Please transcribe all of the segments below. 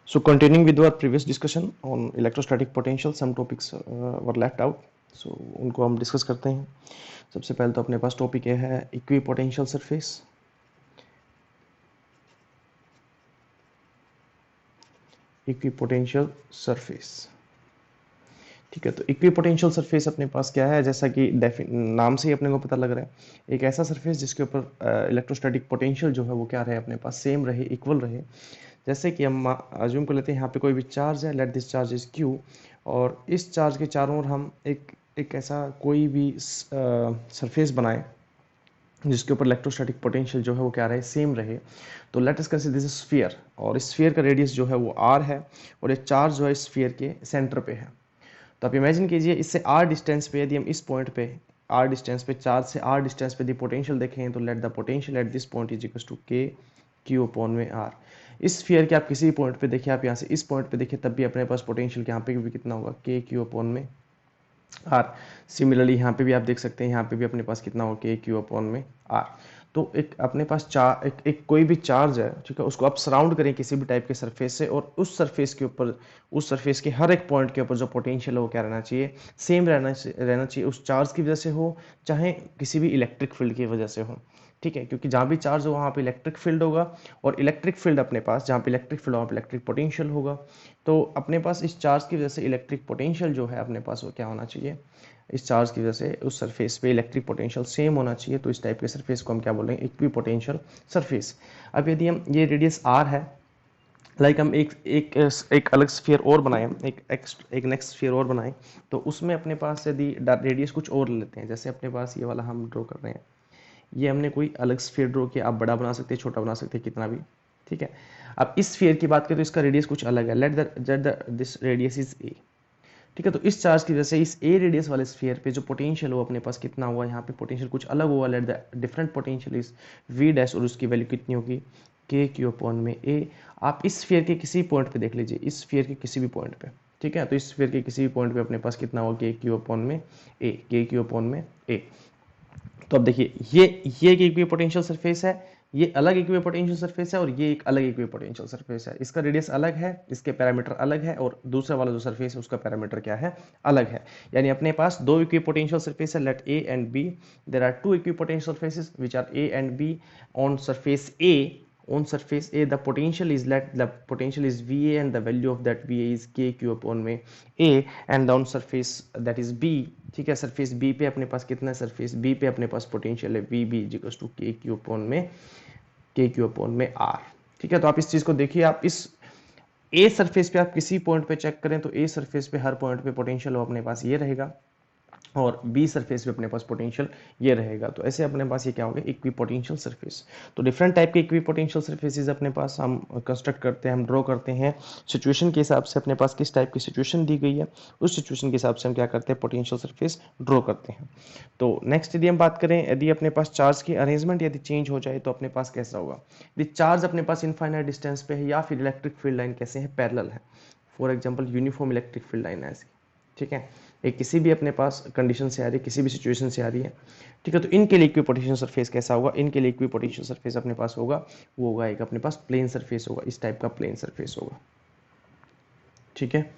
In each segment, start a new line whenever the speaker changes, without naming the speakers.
So continuing with our previous discussion on electrostatic potential, some topics were left out. So उनको हम discuss करते हैं. सबसे पहले तो अपने पास टॉपिक ये है इक्विपोटेंशियल सरफेस. इक्विपोटेंशियल सरफेस, ठीक है. तो इक्विपोटेंशियल सरफेस अपने पास क्या है, जैसा कि नाम से ही अपने को पता लग रहा है, एक ऐसा सरफेस जिसके ऊपर इलेक्ट्रोस्टैटिक पोटेंशियल जो है वो क्या रहे, अपने पास सेम रहे, इक्वल रहे. जैसे कि हम अज्यूम कर लेते हैं यहाँ पे कोई भी चार्ज है, let this charge is Q, और इस चार्ज के चारों ओर हम एक ऐसा कोई भी सरफेस बनाए जिसके ऊपर इलेक्ट्रोस्टैटिक पोटेंशियल जो है वो क्या रहे, सेम रहे. तो let us consider this sphere, और इस स्फीयर का रेडियस जो है वो आर है, और ये चार्ज जो है इस स्फीयर के सेंटर पे है. तो आप इमेजिन कीजिए, इससे आर डिस्टेंस पे यदि हम इस पॉइंट पे आर डिस्टेंस पे, चार्ज से आर डिस्टेंस पे यदि पोटेंशियल देखें, तो let the potential at this point is equal to k q upon में आर. इस स्फीयर के आप किसी भी पॉइंट पे देखिए, आप यहाँ से इस पॉइंट पे देखिए, तब भी अपने पास पोटेंशियल यहाँ पे भी कितना होगा, के क्यू अपॉन में आर. सिमिलरली यहाँ पे भी आप देख सकते हैं, यहाँ पे भी अपने पास कितना हो, के क्यू अपॉन में आर. तो एक अपने पास एक कोई भी चार्ज है, ठीक है, उसको आप सराउंड करें किसी भी टाइप के सरफेस से, और उस सरफेस के ऊपर, उस सरफेस के हर एक पॉइंट के ऊपर जो पोटेंशियल है वो क्या रहना चाहिए, सेम रहना चाहिए. उस चार्ज की वजह से हो, चाहे किसी भी इलेक्ट्रिक फील्ड की वजह से हो, ठीक है. क्योंकि जहाँ भी चार्ज हो वहाँ पे इलेक्ट्रिक फील्ड होगा, और इलेक्ट्रिक फील्ड अपने पास, जहाँ पे इलेक्ट्रिक फील्ड वहाँ पे इलेक्ट्रिक पोटेंशियल होगा. तो अपने पास इस चार्ज की वजह से इलेक्ट्रिक पोटेंशियल जो है अपने पास वो क्या होना चाहिए, इस चार्ज की वजह से उस सरफेस पे इलेक्ट्रिक पोटेंशियल सेम होना चाहिए. तो इस टाइप के सरफेस को हम क्या बोल रहे हैं, इक्वी पोटेंशियल सरफेस. अब यदि हम ये रेडियस आर है, लाइक हम एक अलग स्फीयर और बनाएं, एक नेक्स्ट स्फीयर और बनाएं, तो उसमें अपने पास यदि रेडियस कुछ और लेते हैं, जैसे अपने पास ये वाला हम ड्रॉ कर रहे हैं, ये हमने कोई अलग स्फीयर ड्रॉ किया. आप बड़ा बना सकते हैं, छोटा बना सकते हैं, कितना भी, ठीक है. अब इस स्फीयर की बात करें तो इसका रेडियस कुछ अलग है. Let this radius is a, ठीक है. तो इस चार्ज की वजह से इस ए रेडियस वाले स्फीयर पे जो पोटेंशियल हो अपने पास कितना हुआ, यहाँ पे पोटेंशियल कुछ अलग हुआ. Let the different potential is V dash, और उसकी वैल्यू कितनी होगी, के क्यू अपॉन में ए. आप इस स्फीयर के किसी पॉइंट पे देख लीजिए, इस स्फीयर के किसी भी पॉइंट पे, ठीक है. तो इस स्फीयर के किसी भी पॉइंट पे अपने पास कितना होगा, के क्यू अपॉन में ए, के क्यू अपॉन में ए. तो अब देखिए, ये एक इक्विपोटेंशियल सरफेस है, ये अलग इक्विपोटेंशियल सरफेस है, और ये एक अलग इक्विपोटेंशियल सरफेस है. इसका रेडियस अलग है, इसके पैरामीटर अलग है, और दूसरा वाला जो सरफेस है उसका पैरामीटर क्या है, अलग है. यानी अपने पास दो इक्विपोटेंशियल सरफेस है, let A and B. There are two equipotential surfaces which are A and B. On surface A, on surface A the potential is VA, and the value of that VA is KQ upon में A. and on surface that is B, ठीक है, surface B पे अपने पास कितना है, surface B पे अपने पास पोटेंशियल है VB equals to KQ upon में R, ठीक है. तो आप इस चीज को देखिए, आप इस A सरफेस पे आप किसी पॉइंट पे चेक करें, तो A सरफेस पे हर पॉइंट पे पोटेंशियल अपने पास ये रहेगा, और बी सरफेस पे अपने पास पोटेंशियल ये रहेगा. तो ऐसे अपने पास ये क्या होगा, इक्वी पोटेंशियल सरफेस. तो डिफरेंट टाइप के इक्वी पोटेंशियल सरफेसेस अपने पास हम कंस्ट्रक्ट करते हैं, हम ड्रॉ करते हैं सिचुएशन के हिसाब से. अपने पास किस टाइप की सिचुएशन दी गई है, उस सिचुएशन के हिसाब से हम क्या करते हैं, पोटेंशियल सरफेस ड्रॉ करते हैं. तो नेक्स्ट यदि हम बात करें, यदि अपने पास चार्ज की अरेंजमेंट यदि चेंज हो जाए, तो अपने पास कैसा होगा, यदि चार्ज अपने पास इनफाइनाइट डिस्टेंस पे है, या फिर इलेक्ट्रिक फील्ड लाइन कैसे है, पैरेलल है. For example uniform electric field line है ऐसी, ठीक है. एक किसी भी अपने पास कंडीशन से आ रही है, किसी भी सिचुएशन से आ रही है, ठीक है. तो इनके लिए इक्विपोटेंशियल सरफेस कैसा होगा, इनके लिए इक्विपोटेंशियल सरफेस अपने पास होगा, वो होगा एक अपने पास प्लेन सरफेस होगा, इस टाइप का प्लेन सरफेस होगा, ठीक है.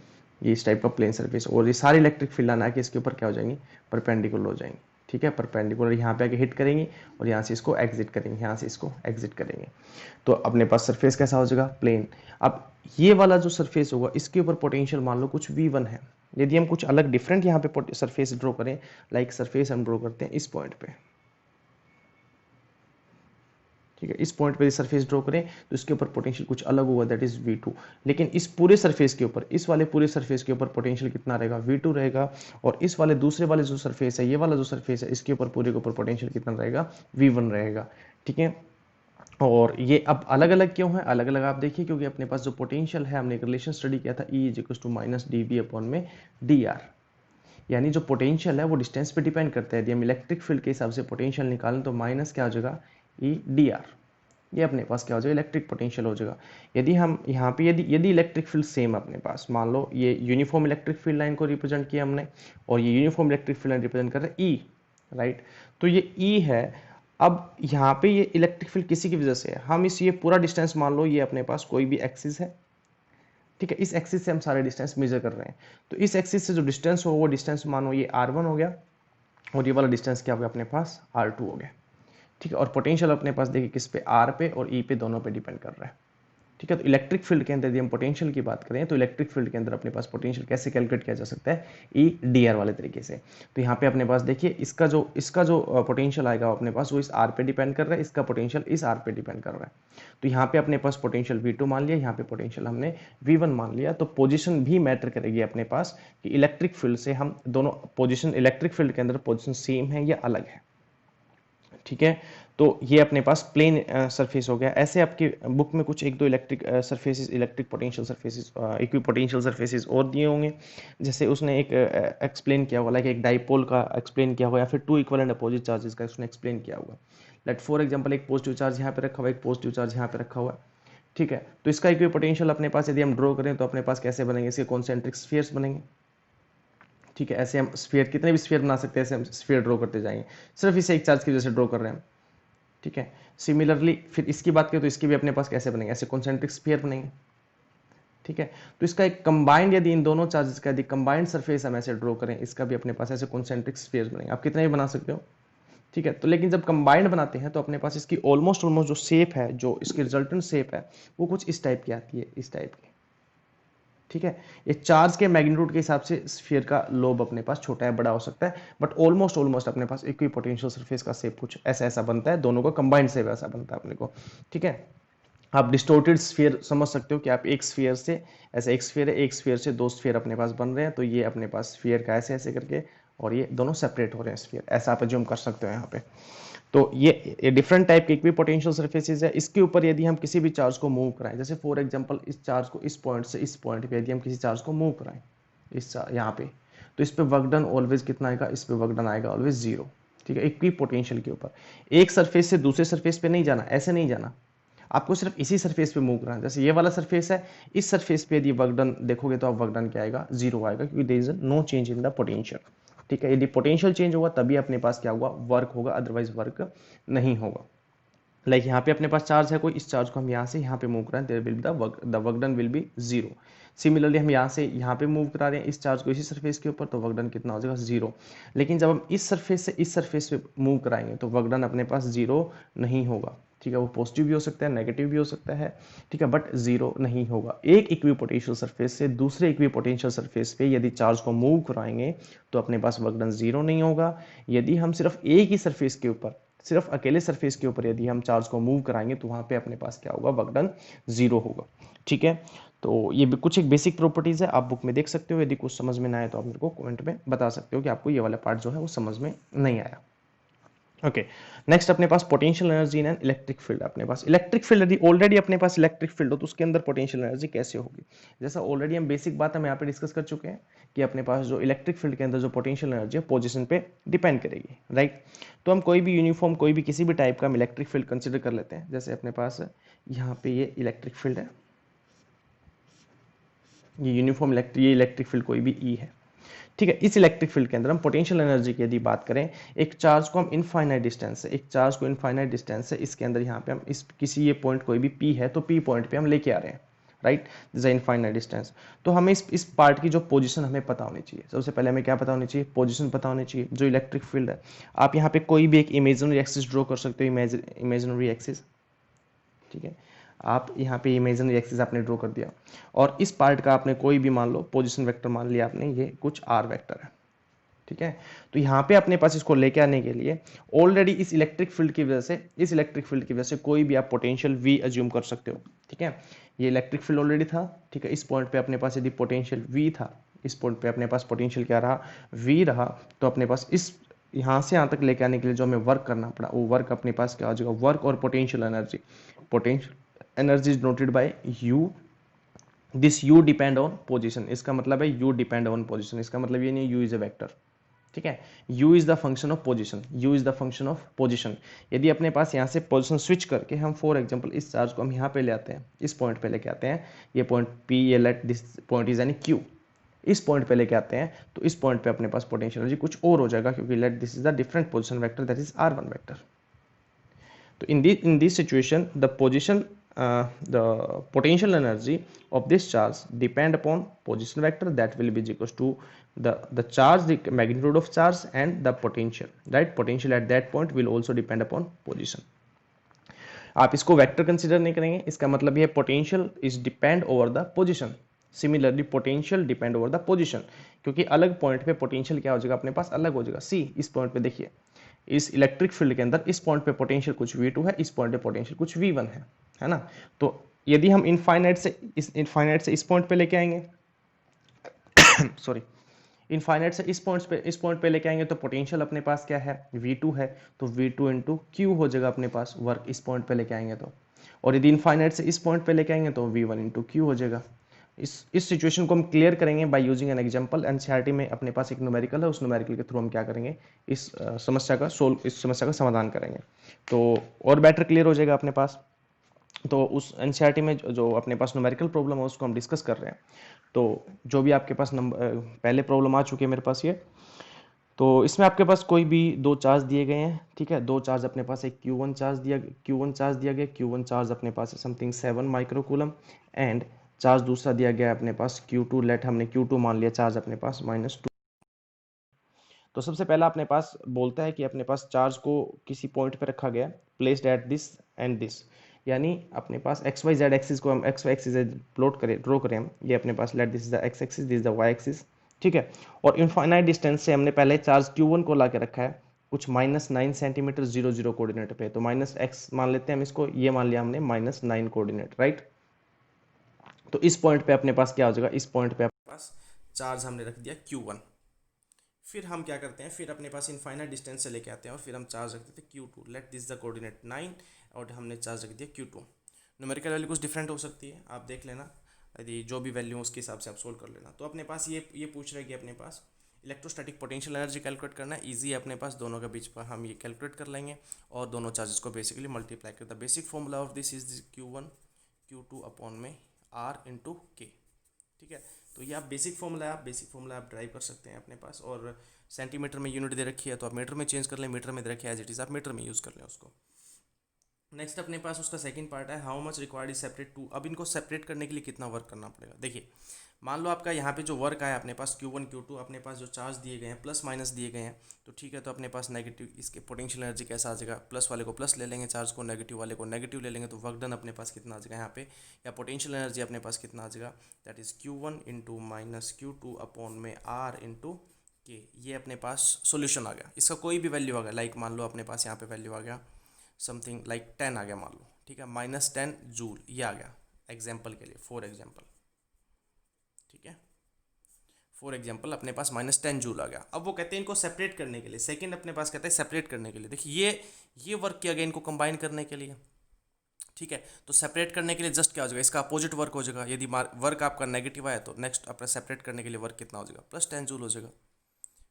ये इस टाइप का प्लेन सरफेस, और ये सारी इलेक्ट्रिक फील्ड आना के इसके ऊपर क्या हो जाएंगी, परपेंडिकुलर हो जाएंगी, ठीक है. परपेंडिकुलर यहाँ पे आके हिट करेंगे, और यहाँ से इसको एग्जिट करेंगे, यहाँ से इसको एग्जिट करेंगे. तो अपने पास सरफेस कैसा हो जाएगा, प्लेन. अब ये वाला जो सरफेस होगा, इसके ऊपर पोटेंशियल मान लो कुछ V1 है. यदि हम कुछ अलग डिफरेंट यहाँ पे सरफेस ड्रॉ करें, लाइक सरफेस हम ड्रॉ करते हैं इस पॉइंट पे, ठीक है. इस पॉइंट पे सरफेस ड्रॉ करें तो इसके ऊपर पोटेंशियल कुछ अलग होगा, दैट इज V2. लेकिन इस पूरे सरफेस के ऊपर, इस वाले पूरे सरफेस के ऊपर पोटेंशियल कितना रहेगा, V2 रहेगा. और इस वाले दूसरे वाले जो सरफेस है, ये वाला जो सरफेस है, इसके ऊपर पूरे के ऊपर पोटेंशियल कितना रहेगा, V1 रहेगा, ठीक है. और ये अब अलग अलग क्यों है, अलग अलग आप देखिए, क्योंकि अपने पास जो पोटेंशियल है, हमने एक रिलेशन स्टडी किया था, E is equal to minus dB upon में dr. यानी जो पोटेंशियल है वो डिस्टेंस पे डिपेंड करता है. यदि हम इलेक्ट्रिक फील्ड के हिसाब से पोटेंशियल निकालें, तो माइनस क्या हो जाएगा, E dr. ये अपने पास क्या हो जाएगा, इलेक्ट्रिक पोटेंशियल हो जाएगा. यदि हम यहाँ पे यदि इलेक्ट्रिक फील्ड सेम अपने पास, मान लो ये यूनिफॉर्म इलेक्ट्रिक फील्ड लाइन को रिप्रेजेंट किया हमने, और ये uniform electric field line represent कर रहा है E, राइट. तो ये E है. अब यहाँ पे ये इलेक्ट्रिक फील्ड किसी की वजह से है, हम इस ये पूरा डिस्टेंस मान लो, ये अपने पास कोई भी एक्सिस है, ठीक है, इस एक्सिस से हम सारे डिस्टेंस मेजर कर रहे हैं। तो इस एक्सिस से जो डिस्टेंस हो वो डिस्टेंस मानो ये r1 हो गया, और ये वाला डिस्टेंस क्या हो गया अपने पास, r2 हो गया। ठीक है, और पोटेंशियल अपने पास देखिए किस पे, r पे और e पे दोनों पे डिपेंड कर रहा है। ठीक है, तो इलेक्ट्रिक फील्ड के अंदर यदि हम पोटेंशियल की बात करें तो इलेक्ट्रिक फील्ड के अंदर अपने पास पोटेंशियल कैसे कैलकुलेट किया जा सकता है, ई डी आर वाले तरीके से। तो यहाँ पे अपने पास देखिए इसका जो पोटेंशियल आएगा अपने पास वो इस आर पे डिपेंड कर रहा है, इसका पोटेंशियल इस आर पे डिपेंड कर रहा है। तो यहाँ पे अपने पास पोटेंशियल V2 मान लिया, यहाँ पे पोटेंशियल हमने V1 मान लिया। तो पोजिशन भी मैटर करेगी अपने पास कि इलेक्ट्रिक फील्ड से हम दोनों पोजिशन, इलेक्ट्रिक फील्ड के अंदर पोजिशन सेम है या अलग है। ठीक है, तो ये अपने पास प्लेन सरफेस हो गया। ऐसे आपकी बुक में कुछ एक दो electric surfaces, electric potential surfaces, equipotential surfaces और दिए होंगे। जैसे उसने एक एक्सप्लेन किया हुआ, लाइक एक डाइपोल का एक्सप्लेन किया हुआ, या फिर two equal and opposite charges का उसने एक्सप्लेन किया हुआ। लेट फॉर एग्जांपल एक पॉजिटिव चार्ज यहाँ पे रखा हुआ है, एक पॉजिटिव चार्ज यहाँ पे रखा हुआ है। ठीक है, तो इसका इक्विपोटेंशियल अपने पास यदि हम ड्रॉ करें तो अपने पास कैसे बनेंगे, इसके कॉन्सेंट्रिक स्फीयर्स बनेंगे। ठीक है, ऐसे हम स्फीयर, कितने भी स्फीयर बना सकते हैं, ऐसे हम स्फीयर ड्रॉ करते जाएंगे, सिर्फ इसे एक चार्ज की वजह से ड्रॉ कर रहे हैं। ठीक है, सिमिलरली फिर इसकी बात करें तो इसके भी अपने पास कैसे बनेंगे, ऐसे कॉन्सेंट्रिक स्फीयर बनेंगे। ठीक है, तो इसका एक कंबाइंड, यदि इन दोनों चार्जेस का यदि कंबाइंड सरफेस हम ऐसे ड्रॉ करें, इसका भी अपने पास ऐसे कॉन्सेंट्रिक स्फीयर बनेंगे। आप कितने भी बना सकते हो। ठीक है, तो लेकिन जब कंबाइंड बनाते हैं तो अपने पास इसकी ऑलमोस्ट जो शेप है, जो इसकी रिजल्टेंट शेप है, वो कुछ इस टाइप की आती है, इस टाइप की। ठीक है, ये चार्ज के मैग्नीट्यूड के हिसाब से स्फीयर का लोब अपने पास छोटा है बड़ा हो सकता है, बट ऑलमोस्ट अपने पास इक्विपोटेंशियल सरफेस का शेप कुछ ऐसा ऐसा बनता है, दोनों का कंबाइंड शेप ऐसा बनता है अपने को। ठीक है, आप डिस्टोर्टेड स्फीयर समझ सकते हो कि आप एक स्फीयर से, ऐसा एक स्फीयर है, एक स्फीयर से दो स्फीयर अपने पास बन रहे हैं, तो ये अपने पास स्फीयर का ऐसे ऐसे करके, और ये दोनों सेपरेट हो रहे हैं स्फीयर, ऐसा आप अज्यूम कर सकते हो यहाँ पे। तो ये डिफरेंट टाइप के इक्विपोटेंशियल सरफेसेस है। इसके ऊपर यदि हम किसी भी चार्ज को मूव कराएं, जैसे फॉर एग्जांपल इस चार्ज को इस पॉइंट से इस पॉइंट पे यदि हम किसी चार्ज को मूव कराएं, इस यहाँ पे, तो इस पे वर्क डन ऑलवेज कितना आएगा, इस पे वर्क डन आएगा ऑलवेज जीरो। ठीक है, इक्विपोटेंशियल के ऊपर एक सरफेस से दूसरे सरफेस पे नहीं जाना, ऐसे नहीं जाना, आपको सिर्फ इसी सरफेस पे मूव करना है। जैसे ये वाला सरफेस है, इस सरफेस पे यदि वर्क डन देखोगे तो आप वर्क डन क्या आएगा, जीरो आएगा, क्योंकि there is no change in the potential. ठीक है, यदि पोटेंशियल चेंज होगा तभी अपने पास क्या होगा, वर्क होगा, अदरवाइज वर्क नहीं होगा। लाइक यहाँ पे अपने पास चार्ज है कोई, इस चार्ज को हम यहाँ से यहाँ पे मूव करा रहे हैं, there will be the work done will be zero. Similarly हम यहाँ से यहाँ पे मूव करा रहे हैं इस चार्ज को इसी सरफेस के ऊपर, तो वर्क डन कितना हो जाएगा, जीरो। लेकिन जब हम इस सरफेस से इस सरफेस पे मूव कराएंगे तो वर्क डन अपने पास जीरो नहीं होगा। ठीक है, वो पॉजिटिव भी हो सकता है, नेगेटिव भी हो सकता है। ठीक है, बट जीरो नहीं होगा। एक इक्विपोटेंशियल सरफेस से दूसरे इक्विपोटेंशियल सरफेस पे यदि चार्ज को मूव कराएंगे तो अपने पास वर्क डन जीरो नहीं होगा। यदि हम सिर्फ एक ही सरफेस के ऊपर, सिर्फ अकेले सरफेस के ऊपर यदि हम चार्ज को मूव कराएंगे तो वहां पे अपने पास क्या होगा, वर्क डन जीरो होगा। ठीक है, तो ये भी कुछ एक बेसिक प्रॉपर्टीज है, आप बुक में देख सकते हो। यदि कुछ समझ में ना आए तो आप मेरे को कमेंट में बता सकते हो कि आपको ये वाला पार्ट जो है वो समझ में नहीं आया। ओके, नेक्स्ट अपने पास potential energy and electric field. अपने पास इलेक्ट्रिक फील्ड, यदि ऑलरेडी अपने पास इलेक्ट्रिक फील्ड हो तो उसके अंदर पोटेंशियल एनर्जी कैसे होगी। जैसा ऑलरेडी हम बेसिक बात हम यहाँ पे डिस्कस कर चुके हैं कि अपने पास जो इलेक्ट्रिक फील्ड के अंदर जो पोटेंशियल एनर्जी है पोजीशन पे डिपेंड करेगी, राइट। तो हम कोई भी यूनिफॉर्म, कोई भी किसी भी टाइप का हम इलेक्ट्रिक फील्ड कंसिडर कर लेते हैं। जैसे अपने पास यहाँ पे ये इलेक्ट्रिक फील्ड है, ये यूनिफॉर्म ये इलेक्ट्रिक फील्ड कोई भी ई है। ठीक है, इस इलेक्ट्रिक फील्ड के अंदर हम पोटेंशियल एनर्जी की यदि बात करें, एक चार्ज को हम इनफाइनाइट डिस्टेंस से, एक चार्ज को इनफाइनाइट डिस्टेंस से इसके अंदर यहाँ पे हम इस किसी ये पॉइंट कोई भी पी है तो पी पॉइंट पे हम लेके आ रहे हैं, right, this is infinite distance. तो हमें इस पार्ट की जो पोजीशन हमें पता होनी चाहिए। सबसे पहले हमें क्या पता होनी चाहिए, पोजीशन पता होनी चाहिए। जो इलेक्ट्रिक फील्ड है, आप यहाँ पे कोई भी एक इमेजिनरी एक्सिस ड्रॉ कर सकते हो, इमेजिनरी एक्सिस। ठीक है, आप यहाँ पे इमेजिनरी एक्सिस आपने ड्रॉ कर दिया, और इस पार्ट का आपने कोई भी मान लो पोजीशन वेक्टर मान लिया आपने, ये कुछ आर वेक्टर है। ठीक है, तो यहाँ पे अपने पास इसको लेके आने के लिए ऑलरेडी इस इलेक्ट्रिक फील्ड की वजह से, इस इलेक्ट्रिक फील्ड की वजह से कोई भी आप पोटेंशियल V अज्यूम कर सकते हो। ठीक है, ये इलेक्ट्रिक फील्ड ऑलरेडी था। ठीक है, इस पॉइंट पे अपने पास यदि पोटेंशियल V था, इस पॉइंट पे अपने पास पोटेंशियल क्या रहा, V रहा, तो अपने पास इस यहाँ से यहाँ तक लेके आने के लिए जो हमें वर्क करना पड़ा, वो वर्क अपने पास क्या हो जाएगा, वर्क और potential energy. Potential energy is noted bye U, this U depend on position. इसका मतलब है U डिपेंड ऑन पोजिशन, इसका मतलब ये नहीं U इज अ वेक्टर। ठीक है, U is the function of position, U is the function of position. यदि अपने पास यहाँ से पोजीशन स्विच करके हम फॉर एग्जांपल इस चार्ज को हम यहाँ पे ले आते हैं, इस पॉइंट पे लेके आते हैं, ये पॉइंट P, ये लेट दिस पॉइंट इज यानी Q, इस पॉइंट पे लेके आते हैं, तो इस पॉइंट पे अपने पास पोटेंशियल एनर्जी कुछ और हो जाएगा, क्योंकि let this is the different position vector, that is R1 vector. तो in this situation the position the potential energy of this charge depend upon position vector, that will be equals to the charge, the magnitude of charge and the potential, right? Potential at that point will also depend upon position. आप इसको vector consider नहीं करेंगे, इसका मतलब ये potential is depend over the position. Similarly potential depend over the position, क्योंकि अलग point पे पोटेंशियल क्या हो जाएगा अपने पास, अलग हो जाएगा। सी इस पॉइंट पे देखिए, इस इलेक्ट्रिक फील्ड के अंदर इस पॉइंट पे पोटेंशियल कुछ V2 है, इस पॉइंट पे पोटेंशियल कुछ V1 है ना? तो यदि हम इनफाइनाइट से इस पॉइंट पे लेके आएंगे सॉरी, इनफाइनाइट से इस पॉइंट पे लेके आएंगे तो पोटेंशियल अपने पास क्या है, V2 है, तो V2 इंटू क्यू हो जाएगा अपने पास वर्क इस पॉइंट पे लेके आएंगे तो। और यदि इनफाइनाइट से इस पॉइंट पे लेके आएंगे तो V1 इंटू क्यू हो जाएगा। इस सिचुएशन को हम क्लियर करेंगे by using an example. NCERT में अपने पास एक न्यूमेरिकल है, उस न्यूमेरिकल के थ्रू हम क्या करेंगे, इस समस्या का समाधान करेंगे, तो और बेटर क्लियर हो जाएगा अपने पास। तो उस एनसीईआरटी में जो अपने पास न्यूमेरिकल प्रॉब्लम है उसको हम डिस्कस कर रहे हैं। तो जो भी आपके पास पहले प्रॉब्लम आ चुकी है मेरे पास ये, तो इसमें आपके पास कोई भी दो चार्ज दिए गए हैं, ठीक है, दो चार्ज अपने पास, एक Q1 चार्ज दिया गया, Q1 चार्ज अपने पास है समथिंग 7 माइक्रोकूलम, एंड चार्ज दूसरा दिया गया अपने पास Q2, लेट हमने Q2 मान लिया चार्ज अपने पास -2। तो सबसे पहला अपने पास बोलता है कि अपने पास चार्ज को किसी पॉइंट पे रखा गया, placed at this and this, यानी अपने पास एक्स वाई जेड एक्सिस को हम एक्स वाई एक्सिस प्लॉट करें, ड्रॉ करें हम, ये अपने पास let this is the X axis, this is the Y axis, ठीक है। और इनफाइनाइट डिस्टेंस से हमने पहले चार्ज Q1 को ला के रखा है कुछ -9 सेंटीमीटर 0 कोऑर्डिनेट पे, तो -x मान लेते हैं हम इसको, ये मान लिया हमने -9 कोऑर्डिनेट, राइट। तो इस पॉइंट पे अपने पास क्या हो जाएगा, इस पॉइंट पे अपने पास चार्ज हमने रख दिया Q1। फिर हम क्या करते हैं, फिर अपने पास इनफाइनाइट डिस्टेंस से लेके आते हैं और फिर हम चार्ज रख देते हैं Q2, let this the coordinate 9, और हमने चार्ज रख दिया Q2। न्यूमेरिकल वैल्यू कुछ डिफरेंट हो सकती है, आप देख लेना, यदि जो भी वैल्यू उसके हिसाब से आप सोल्व कर लेना। तो अपने पास ये पूछ रहा है कि अपने पास इलेक्ट्रोस्टैटिक पोटेंशियल एनर्जी कैलकुलेट करना है। ईजी है अपने पास, दोनों के बीच पर हम ये कैलकुलेट कर लेंगे और दोनों चार्जेस को बेसिकली मल्टीप्लाई कर। The basic formula of this is Q1 Q2 upon में R इंटू के, ठीक है। तो ये आप बेसिक फॉर्मूला आप ड्राइव कर सकते हैं अपने पास, और सेंटीमीटर में यूनिट दे रखी है तो आप मीटर में चेंज कर लें, मीटर में दे रखी है एज इट इज़, आप मीटर में यूज़ कर लें उसको। नेक्स्ट अपने पास उसका सेकंड पार्ट है, how much required is separate two. अब इनको सेपरेट करने के लिए कितना वर्क करना पड़ेगा, देखिए मान लो आपका यहाँ पे जो वर्क आया अपने पास Q1 Q2, अपने पास जो चार्ज दिए गए हैं प्लस माइनस दिए गए हैं, तो ठीक है, तो अपने पास नेगेटिव, इसके पोटेंशियल एनर्जी कैसा आ जाएगा, प्लस वाले को प्लस ले लेंगे चार्ज को, नेगेटिव वाले को नेगेटिव ले लेंगे, तो वर्क डन अपने पास कितना आ जाएगा यहाँ पे, या पोटेंशियल एनर्जी अपने पास कितना आ जाएगा, that is Q1 into -Q2 upon में R इंटू के। ये अपने पास सोल्यूशन आ गया, इसका कोई भी वैल्यू आ गया, लाइक मान लो अपने पास यहाँ पे वैल्यू आ गया समथिंग लाइक 10 आ गया मान लो, ठीक है, -10 जूल ये आ गया एग्जाम्पल के लिए, फॉर एग्जाम्पल, ठीक है, फॉर एग्जाम्पल अपने पास -10 जूल आ गया। अब वो कहते हैं इनको सेपरेट करने के लिए, सेकंड अपने पास कहते हैं सेपरेट करने के लिए, देखिए ये वर्क किया गया इनको कंबाइन करने के लिए, ठीक है। तो सेपरेट करने के लिए जस्ट क्या हो जाएगा, इसका अपोजिट वर्क हो जाएगा। यदि वर्क आपका नेगेटिव आया तो नेक्स्ट अपना सेपरेट करने के लिए वर्क कितना हो जाएगा, +10 जूल हो जाएगा।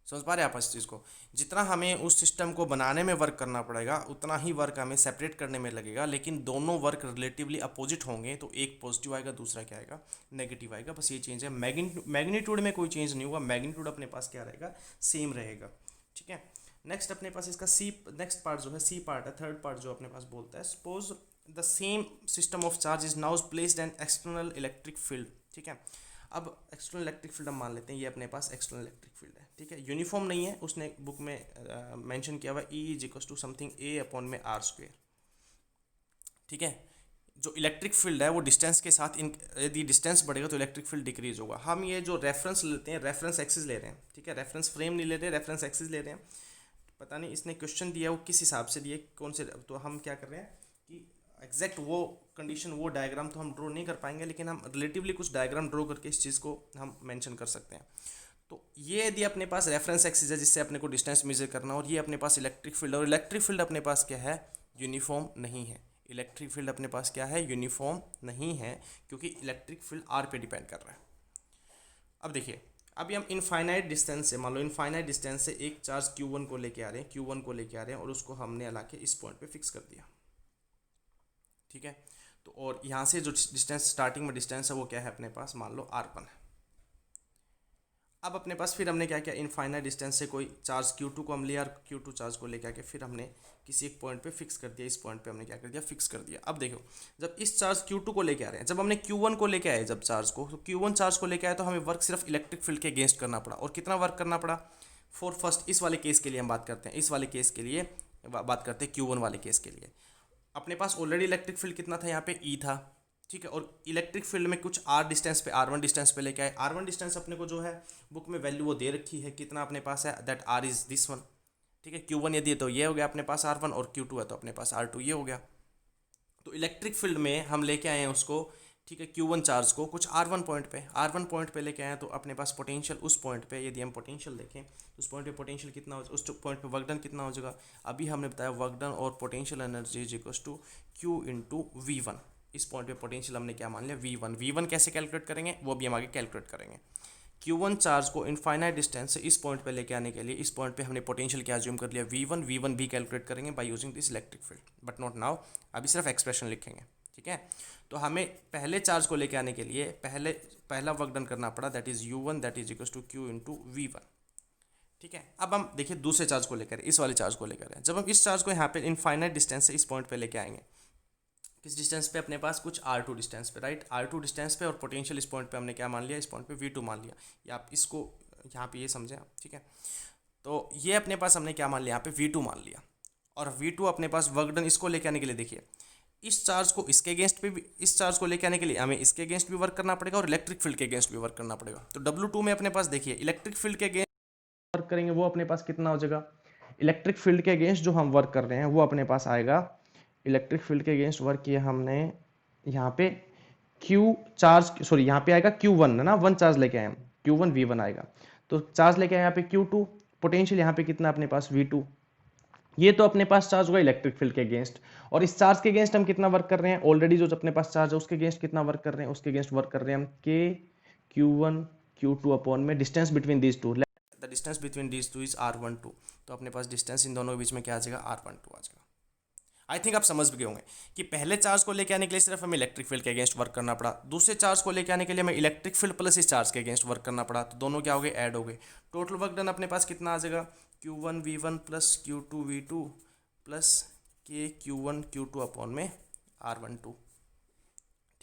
समझ पा रहे हैं आप इस चीज़ को, जितना हमें उस सिस्टम को बनाने में वर्क करना पड़ेगा उतना ही वर्क हमें सेपरेट करने में लगेगा, लेकिन दोनों वर्क रिलेटिवली अपोजिट होंगे, तो एक पॉजिटिव आएगा दूसरा क्या आएगा, नेगेटिव आएगा, बस ये चेंज है। मैग्नीट्यूड में कोई चेंज नहीं होगा, मैग्नीट्यूड अपने पास क्या रहेगा, सेम रहेगा, ठीक है। नेक्स्ट अपने पास इसका नेक्स्ट पार्ट जो है सी पार्ट है, थर्ड पार्ट जो अपने पास बोलता है, suppose the same system of charge is now placed an external electric field, ठीक है। अब एक्सटर्नल इलेक्ट्रिक फील्ड हम मान लेते हैं, ये अपने पास एक्सटर्नल इलेक्ट्रिक फील्ड है, ठीक है, यूनिफॉर्म नहीं है, उसने बुक में मेंशन किया हुआ E is to something A upon में R², ठीक है। जो इलेक्ट्रिक फील्ड है वो डिस्टेंस के साथ यदि डिस्टेंस बढ़ेगा तो इलेक्ट्रिक फील्ड डिक्रीज होगा। हम ये जो रेफरेंस लेते हैं, रेफरेंस एक्सिस ले रहे हैं, ठीक है, रेफरेंस फ्रेम नहीं ले रहे, रेफरेंस एक्सिस ले रहे हैं। पता नहीं इसने क्वेश्चन दिया वो किस हिसाब से दिया, कौन से, तो हम क्या कर रहे हैं कि एग्जैक्ट वो कंडीशन, वो डायग्राम तो हम ड्रॉ नहीं कर पाएंगे, लेकिन हम रिलेटिवली कुछ डायग्राम ड्रॉ करके इस चीज़ को हम मेंशन कर सकते हैं। तो ये यदि अपने पास रेफरेंस एक्सिस है जिससे अपने को डिस्टेंस मेजर करना, और ये अपने पास इलेक्ट्रिक फील्ड, और इलेक्ट्रिक फील्ड अपने पास क्या है, यूनिफॉर्म नहीं है। इलेक्ट्रिक फील्ड अपने पास क्या है, यूनिफॉर्म नहीं है, क्योंकि इलेक्ट्रिक फील्ड आर पे डिपेंड कर रहा है। अब देखिए, अभी हम इनफाइनाइट डिस्टेंस से, मान लो इनफाइनाइट डिस्टेंस से एक चार्ज Q1 को लेके आ रहे हैं, और उसको हमने ला के इस पॉइंट पे फिक्स कर दिया, ठीक है। तो और यहाँ से जो डिस्टेंस स्टार्टिंग में डिस्टेंस है वो क्या है अपने पास, मान लो R1 है।
अब अपने पास फिर हमने क्या किया, इनफाइनाइट डिस्टेंस से कोई चार्ज Q2 को हम लिया और Q2 चार्ज को लेकर आके फिर हमने किसी एक पॉइंट पे फिक्स कर दिया, इस पॉइंट पे हमने क्या कर दिया, फिक्स कर दिया। अब देखो, जब इस चार्ज Q2 को लेके आ रहे हैं, जब हमने Q1 को लेके आए जब चार्ज को, तो Q1 चार्ज को लेके आए तो हमें वर्क सिर्फ इलेक्ट्रिक फील्ड के अगेंस्ट करना पड़ा। और कितना वर्क करना पड़ा, फॉर फर्स्ट इस वाले केस के लिए हम बात करते हैं, इस वाले केस के लिए बात करते हैं, Q1 वाले केस के लिए अपने पास ऑलरेडी इलेक्ट्रिक फील्ड कितना था, यहाँ पे E था, ठीक है। और इलेक्ट्रिक फील्ड में कुछ R डिस्टेंस पे, R1 डिस्टेंस पे लेके आए। R1 डिस्टेंस अपने को जो है बुक में वैल्यू वो दे रखी है, कितना अपने पास है, that R is this one, ठीक है। Q1 यदि है तो ये हो गया अपने पास R1, और Q2 है तो अपने पास R2 ये हो गया। तो इलेक्ट्रिक फील्ड में हम लेके आए हैं उसको, ठीक है, Q1 चार्ज को कुछ R1 पॉइंट पे लेके आए हैं, तो अपने पास पोटेंशियल उस पॉइंट पे, यदि हम पोटेंशियल देखें तो उस पॉइंट पे पोटेंशियल कितना हो, उस पॉइंट पे वर्क डन कितना हो जाएगा। अभी हमने बताया वर्क डन और potential energy is equal to Q into V1। इस पॉइंट पे पोटेंशियल हमने क्या मान लिया, V1 कैसे कैलकुलेट करेंगे वो भी हम आगे कैलकुलेट करेंगे। Q1 चार्ज को इनफाइनाइट डिस्टेंस से इस पॉइंट पे लेके आने के लिए इस पॉइंट पे हमने पोटेंशियल क्या अज्यूम कर लिया, V1 भी कैलकुलेट करेंगे by using this electric field, but not now, अभी सिर्फ एक्सप्रेशन लिखेंगे, ठीक है। तो हमें पहले चार्ज को लेके आने के लिए पहला वर्क डन करना पड़ा, that is U1 that is equal to Q into V1, ठीक है। अब हम देखिए दूसरे चार्ज को लेकर, इस वाले चार्ज को लेकर, जब हम इस चार्ज को यहाँ पे इनफाइनाइट डिस्टेंस से इस पॉइंट पे लेके आएंगे, किस डिस्टेंस पे, अपने पास कुछ R2 डिस्टेंस पे, राइट, R2 डिस्टेंस पे, और पोटेंशियल इस पॉइंट पे हमने क्या मान लिया, इस पॉइंट पे V2 मान लिया, या आप इसको यहाँ पे ये समझें आप, ठीक है। तो ये अपने पास हमने क्या मान लिया, यहाँ पे V2 मान लिया, और V2 अपने पास वर्क डन इसको लेके आने के लिए देखिए, इस चार्ज को इसके अगेंस्ट पे भी, इस चार्ज को लेके आने के लिए हमें इसके अगेंस्ट भी वर्क करना पड़ेगा और इलेक्ट्रिक फील्ड के अगेंस्ट भी वर्क करना पड़ेगा। तो W2 में अपने पास देखिए इलेक्ट्रिक फील्ड के अगेंस्ट
वर्क करेंगे वो अपने पास कितना हो जाएगा, इलेक्ट्रिक फील्ड के अगेंस्ट जो हम वर्क कर रहे हैं वो अपने पास आएगा, इलेक्ट्रिक फील्ड के अगेंस्ट वर्क किया हमने यहाँ पे Q चार्ज, सॉरी यहाँ पे आएगा Q1 है ना, 1 चार्ज लेके आए हम, Q1 V1 आएगा, तो चार्ज लेके आए यहाँ पे Q2, पोटेंशियल यहाँ पे कितना अपने पास V2, ये तो अपने पास चार्ज होगा इलेक्ट्रिक फील्ड के अगेंस्ट। और इस चार्ज के अगेंस्ट हम कितना वर्क कर रहे हैं, ऑलरेडी जो अपने पास चार्ज है उसके अगेंस्ट कितना वर्क कर रहे हैं, उसके अगेंस्ट वर्क कर रहे हैं हम K Q1 Q2 अपॉन में distance between these two,
the distance between these two is R12, तो अपने पास डिस्टेंस इन दोनों के बीच में क्या आ जाएगा, R12 आ जाएगा। आई थिंक आप समझ भी गए होंगे कि पहले चार्ज को लेके आने के लिए सिर्फ हमें इलेक्ट्रिक फील्ड के अगेंस्ट वर्क करना पड़ा, दूसरे चार्ज को लेके आने के लिए हमें इलेक्ट्रिक फील्ड प्लस इस चार्ज के अगेंस्ट वर्क करना पड़ा, तो दोनों क्या हो गए, ऐड हो गए। टोटल वर्क डन अपने पास कितना आ जाएगा, Q1 V1 plus Q2 V2 plus K Q1 Q2 upon में R12,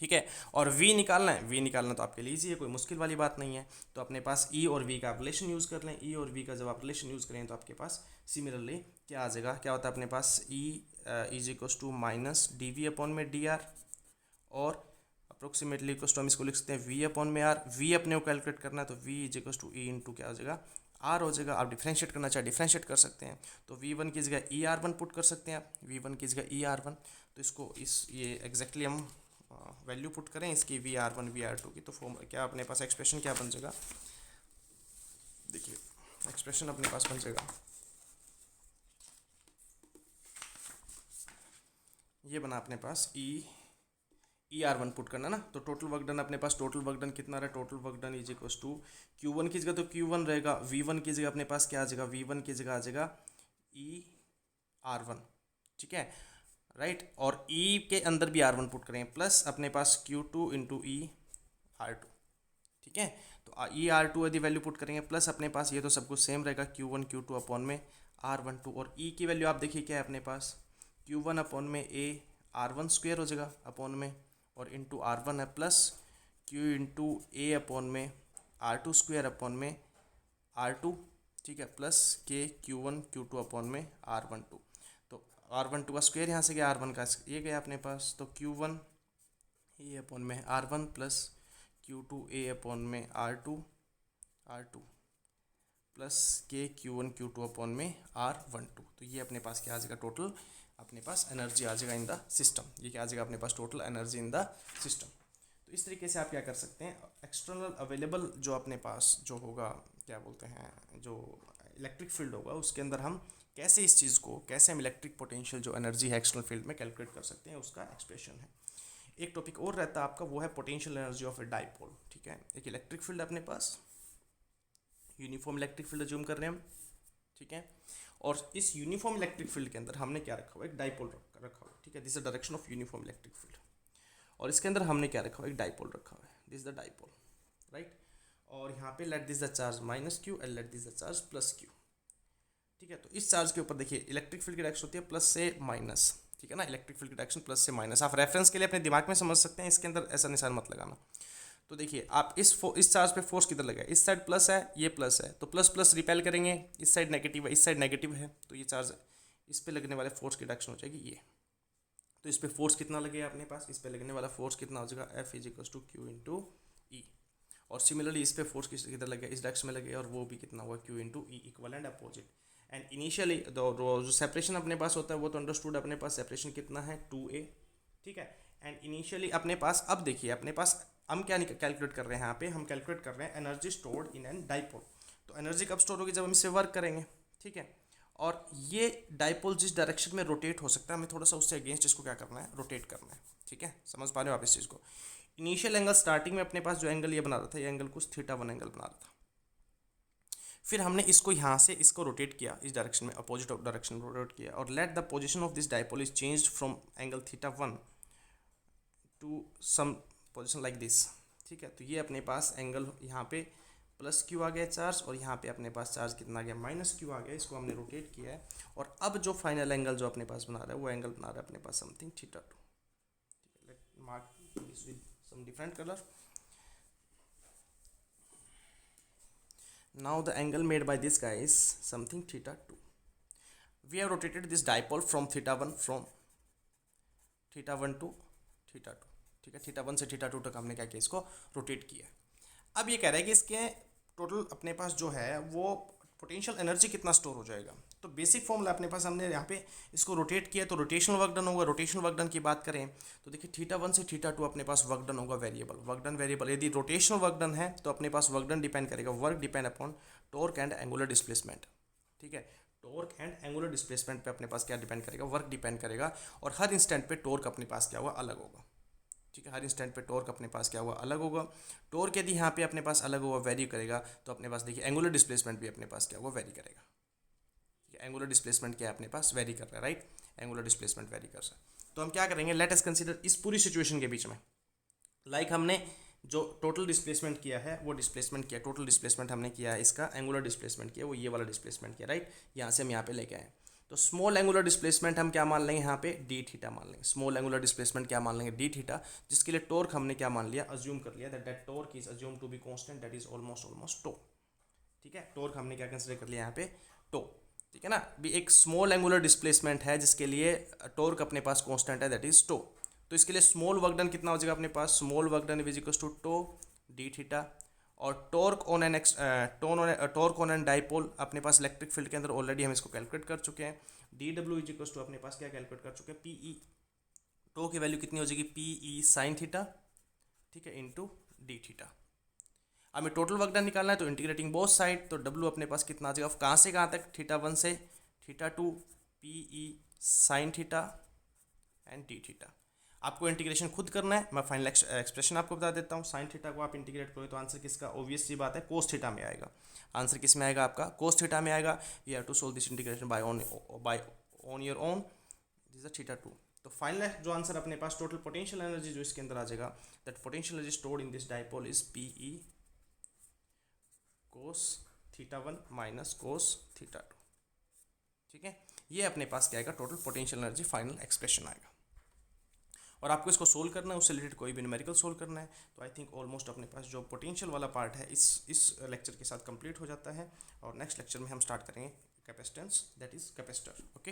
ठीक है। और V निकालना है, V निकालना तो आपके लिए ईजी है, कोई मुश्किल वाली बात नहीं है। तो अपने पास E और V का आप रिलेशन यूज़ कर लें, E और V का जब आप रिलेशन यूज़ करें तो आपके पास सिमिलरली क्या आ जाएगा, क्या होता है अपने पास, E is equals to minus DV upon में DR, और अप्रोक्सीमेटली इक्वल्स टू हम इसको लिख सकते हैं V अपॉन में R। V अपने को कैलकुलेट करना है तो V is equals to E into क्या हो जाएगा, R हो जाएगा। आप डिफ्रेंशिएट करना चाहे डिफ्रेंशिएट कर सकते हैं, तो V1 की जगह ER1 पुट कर सकते हैं आप, V1 की जगह ER1, तो इसको ये एग्जैक्टली हम वैल्यू पुट करें इसकी VR1 VR2 की, तो फॉर्म क्या अपने पास एक्सप्रेशन क्या बन जाएगा, देखिए एक्सप्रेशन अपने पास बन जाएगा, ये बना अपने पास ER1 पुट करना ना, तो टोटल वर्क डन अपने पास, टोटल वर्क डन कितना रहा, total work done is equals to Q1 की जगह तो Q1 रहेगा, V1 की जगह अपने पास क्या आ जाएगा, V1 की जगह आ जाएगा ER1, ठीक है, राइट। और E के अंदर भी R1 पुट करें, प्लस अपने पास Q2 इंटू ER2, ठीक है। तो ER2 यदि वैल्यू पुट करेंगे, प्लस अपने पास ये तो सब कुछ सेम रहेगा, Q1 Q2 अपॉन में R12, और E की वैल्यू आप देखिए क्या है अपने पास, Q1 अपॉन में A R1 स्क्वेयर हो जाएगा अपॉन में, और इंटू R1 है, plus Q into A upon में R2 स्क्वेयर अपॉन में R2, ठीक है, plus K Q1 Q2 upon में R12, तो R12 का स्क्वेयर यहाँ से गया, R1 का ये गया अपने पास, तो Q1 A अपॉन में R1 plus Q2 A upon में R2 plus K Q1 Q2 upon में R12, तो ये अपने पास क्या आ जाएगा, टोटल अपने पास एनर्जी आ जाएगा इन द सिस्टम, ये क्या आ जाएगा अपने पास, total energy in the system. तो इस तरीके से आप क्या कर सकते हैं, एक्सटर्नल अवेलेबल जो अपने पास जो होगा, क्या बोलते हैं, जो इलेक्ट्रिक फील्ड होगा उसके अंदर हम कैसे इस चीज़ को, कैसे हम इलेक्ट्रिक पोटेंशियल जो एनर्जी है एक्सटर्नल फील्ड में कैलकुलेट कर सकते हैं, उसका एक्सप्रेशन है। एक टॉपिक और रहता है आपका, वो है potential energy of a dipole, ठीक है। एक इलेक्ट्रिक फील्ड अपने पास, यूनिफॉर्म इलेक्ट्रिक फील्ड जूम कर रहे हैं हम, ठीक है। और इस यूनिफॉर्म इलेक्ट्रिक फील्ड के अंदर हमने क्या रखा हुआ, एक डाइपोल रखा हुआ, ठीक है, this is the direction of uniform electric field. और इसके अंदर हमने क्या रखा हुआ, एक डाइपोल रखा हुआ है, this is the dipole, right. और यहाँ पे let this the charge minus Q and let this the charge plus Q. ठीक है, तो इस चार्ज के ऊपर देखिए इलेक्ट्रिक फील्ड की डायरेक्शन होती है प्लस से माइनस। ठीक है ना, इलेक्ट्रिक फील्ड की डायरेक्शन प्लस से माइनस। आप रेफरेंस के लिए अपने दिमाग में समझ सकते हैं, इसके अंदर ऐसा निशान मत लगाना। तो देखिए आप इस चार्ज पे फोर्स किधर लगा है, इस साइड प्लस है, ये प्लस है, तो प्लस प्लस रिपेल करेंगे, इस साइड नेगेटिव है, इस साइड नेगेटिव है, तो ये चार्ज इस पे लगने वाले फोर्स की डायरेक्शन हो जाएगी ये। तो इस पे फोर्स कितना लगेगा अपने पास, इस पे लगने वाला फोर्स कितना हो जाएगा, F is equal to Q into E. और सिमिलरली इस पे फोर्स किधर लगेगा, इस डायरेक्शन में लगेगा, और वो भी कितना हुआ, Q into E, equal and opposite. And initially जो सेपरेशन अपने पास होता है वो तो अंडरस्टूड, अपने पास सेपरेशन कितना है 2a। ठीक है, एंड इनिशियली अपने पास, अब देखिए अपने पास हम क्या कैलकुलेट कर रहे हैं यहाँ पे, हम कैलकुलेट कर रहे हैं energy stored in an dipole. तो एनर्जी कब स्टोर होगी, जब हम इससे वर्क करेंगे। ठीक है, और ये डाइपोल जिस डायरेक्शन में रोटेट हो सकता है, हमें थोड़ा सा उससे अगेंस्ट इसको क्या करना है, रोटेट करना है। ठीक है, समझ पा रहे हो आप इस चीज़ को। इनिशियल एंगल स्टार्टिंग में अपने पास जो एंगल ये बना रहा था, ये एंगल कुछ θ1 एंगल बना रहा था। फिर हमने इसको यहाँ से इसको रोटेट किया, इस डायरेक्शन में अपोजिट डायरेक्शन में रोटेट किया, और let the position of this dipole is changed from angle θ1 to some position like this. ठीक है, तो ये अपने पास एंगल यहाँ पे प्लस क्यू आ गया चार्ज, और यहाँ पे अपने पास चार्ज कितना आ गया, माइनस क्यू आ गया। इसको हमने रोटेट किया है, और अब जो फाइनल एंगल जो अपने पास बना रहा है, वो एंगल बना रहा है अपने पास समथिंग θ2। ठीक है, let mark this with some different colour. Now the angle made by this guy is something θ2. We have rotated this dipole from θ1 to θ2। ठीक है, θ1 से θ2 तक हमने क्या किया, इसको रोटेट किया। अब ये कह रहा है कि इसके टोटल अपने पास जो है वो पोटेंशियल एनर्जी कितना स्टोर हो जाएगा। तो बेसिक फॉर्मूला अपने पास, हमने यहाँ पे इसको रोटेट किया तो रोटेशनल वर्क डन होगा। रोटेशनल वर्क डन की बात करें तो देखिए θ1 से θ2 अपने पास वर्क डन होगा, वेरिएबल वर्क डन वेरिएबल। यदि रोटेशनल वर्क डन है तो अपने पास वर्क डन डिपेंड करेगा, work depend upon torque and angular displacement. ठीक है, टॉर्क एंड एंगुलर डिस्प्लेसमेंट पे अपने पास क्या डिपेंड करेगा, वर्क डिपेंड करेगा। और हर इंस्टेंट पे टॉर्क अपने पास क्या होगा, अलग होगा। ठीक है, हर इंस्टेंट पे टॉर्क अपने पास क्या होगा, अलग होगा। टॉर्क यदि यहाँ पे अपने पास अलग होगा, वेरी करेगा, तो अपने पास देखिए एंगुलर डिस्प्लेसमेंट भी अपने पास क्या होगा, वेरी करेगा। ठीक है, एंगुलर डिस्प्लेसमेंट क्या है अपने पास, वेरी कर रहा है, राइट। एंगुलर डिस्प्लेसमेंट वेरी कर रहा है। तो हम क्या करेंगे, लेट अस कंसीडर इस पूरी सिचुएशन के बीच में, हमने जो टोटल डिस्प्लेसमेंट किया है वो डिस्प्लेसमेंट किया, टोटल डिस्प्लेसमेंट हमने किया है, इसका एंगुलर डिस्प्लेसमेंट किया वो ये वाला डिस्प्लेसमेंट किया, राइट। यहाँ से हम यहाँ पे लेके आए, तो स्मॉल एंगुलर डिस्प्लेसमेंट हम क्या मान लेंगे, यहाँ पे d θ मान लेंगे। स्मॉल एंगुलर डिस्प्लेसमेंट क्या मान लेंगे, d θ, जिसके लिए टॉर्क हमने क्या मान लिया, अज्यूम कर लिया that torque is assume to be constant, that is almost टो। ठीक है, टॉर्क हमने क्या कंसिडर कर लिया यहाँ पे, टो। ठीक है ना, भी एक स्मॉल एंगुलर डिस्प्लेसमेंट है जिसके लिए टॉर्क अपने पास कांस्टेंट है, दैट इज टो। तो इसके लिए स्मॉल वर्क डन कितना हो जाएगा अपने पास, small work done is equal to tau d θ। और टॉर्क ऑन एन डाइपोल अपने पास इलेक्ट्रिक फील्ड के अंदर ऑलरेडी हम इसको कैलकुलेट कर चुके हैं, dw इज इक्वल टू अपने पास क्या कैलकुलेट कर चुके हैं, pe। टो की वैल्यू कितनी हो जाएगी, pe sin θ। ठीक है, इंटू d θ। हमें टोटल वर्क डन निकालना है तो इंटीग्रेटिंग बोथ साइड, तो w अपने पास कितना आ जाएगा, कहाँ से कहाँ तक, θ1 से θ2 pe sin θ एंड d θ। आपको इंटीग्रेशन खुद करना है, मैं फाइनल एक्सप्रेशन आपको बता देता हूँ। sin θ को आप इंटीग्रेट करोगे तो आंसर किसका, ऑब्वियस सी बात है cos θ में आएगा। आंसर किस में आएगा आपका, cos θ में आएगा। You have to solve this integration by on your own, this is θ2। तो फाइनल जो आंसर अपने पास, टोटल पोटेंशियल एनर्जी जो इसके अंदर आ जाएगा, that potential energy stored in this dipole is pe cos θ1 minus cos θ2। ठीक है, ये अपने पास क्या आएगा, total potential energy final expression आएगा। और आपको इसको सोल्व करना है, उससे रिलेटेड कोई भी न्यूमेरिकल सोल्व करना है, तो आई थिंक ऑलमोस्ट अपने पास जो पोटेंशियल वाला पार्ट है इस लेक्चर के साथ कंप्लीट हो जाता है। और नेक्स्ट लेक्चर में हम स्टार्ट करेंगे capacitance, that is capacitor. Okay.